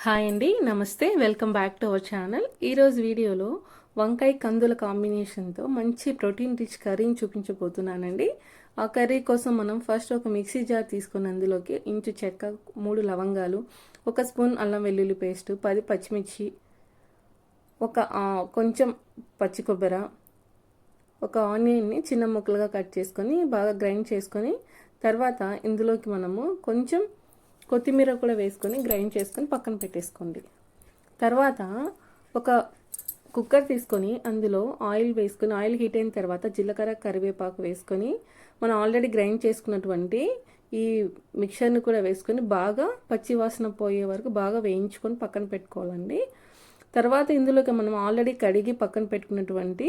Hi అండి, నమస్తే. Welcome back to our channel. ఈరోజు వీడియోలో వంకాయ కందుల కాంబినేషన్తో మంచి ప్రోటీన్ రిచ్ కర్రీని చూపించబోతున్నానండి. ఆ కర్రీ కోసం మనం ఫస్ట్ ఒక మిక్సీ జార్ తీసుకుని అందులోకి ఇంచు చెక్క, 3 లవంగాలు, 1 స్పూన్ అల్లం వెల్లుల్లి పేస్ట్, 10 పచ్చిమిర్చి, కొంచెం పచ్చి కొబ్బరి, ఒక ఆనియన్ని చిన్న ముక్కలుగా కట్ చేసుకొని బాగా గ్రైండ్ చేసుకొని తర్వాత ఇందులోకి మనము కొంచెం కొత్తిమీర కూడా వేసుకొని గ్రైండ్ చేసుకొని పక్కన పెట్టేసుకోండి. తర్వాత ఒక కుక్కర్ తీసుకొని అందులో ఆయిల్ వేసుకొని ఆయిల్ హీట్ అయిన తర్వాత జీలకర్ర, కరివేపాకు వేసుకొని మనం ఆల్రెడీ గ్రైండ్ చేసుకున్నటువంటి ఈ మిక్చర్ని కూడా వేసుకొని బాగా పచ్చి వాసన పోయే వరకు బాగా వేయించుకొని పక్కన పెట్టుకోవాలండి. తర్వాత ఇందులోకి మనం ఆల్రెడీ కడిగి పక్కన పెట్టుకున్నటువంటి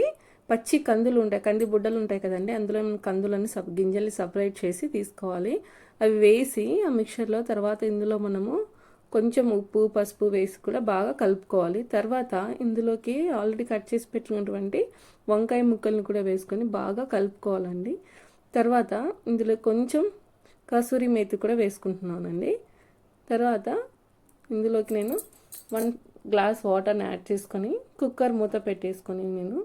పచ్చి కందులు ఉంటాయి, కంది బుడ్డలు ఉంటాయి కదండి, అందులో కందులని గింజల్ని సపరేట్ చేసి తీసుకోవాలి. అవి వేసి ఆ మిక్చర్లో తర్వాత ఇందులో మనము కొంచెం ఉప్పు, పసుపు వేసి కూడా బాగా కలుపుకోవాలి. తర్వాత ఇందులోకి ఆల్రెడీ కట్ చేసి పెట్టినటువంటి వంకాయ ముక్కల్ని కూడా వేసుకొని బాగా కలుపుకోవాలండి. తర్వాత ఇందులో కొంచెం కసూరి మేతి కూడా వేసుకుంటున్నానండి. తర్వాత ఇందులోకి నేను 1 గ్లాస్ వాటర్ని యాడ్ చేసుకొని కుక్కర్ మూత పెట్టేసుకొని నేను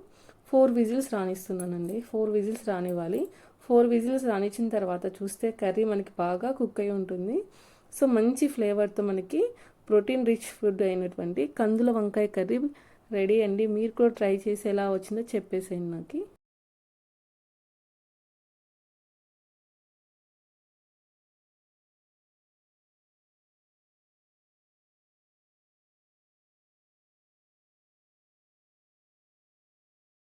4 విజిల్స్ రానిస్తున్నానండి. 4 విజిల్స్ రానివ్వాలి. 4 విజిల్స్ రానిచ్చిన తర్వాత చూస్తే కర్రీ మనకి బాగా కుక్ అయి ఉంటుంది. సో మంచి ఫ్లేవర్తో మనకి ప్రోటీన్ రిచ్ ఫుడ్ అయినటువంటి కందుల వంకాయ కర్రీ రెడీ అండి. మీరు కూడా ట్రై చేసి ఎలా వచ్చిందో చెప్పేసేయండి నాకు.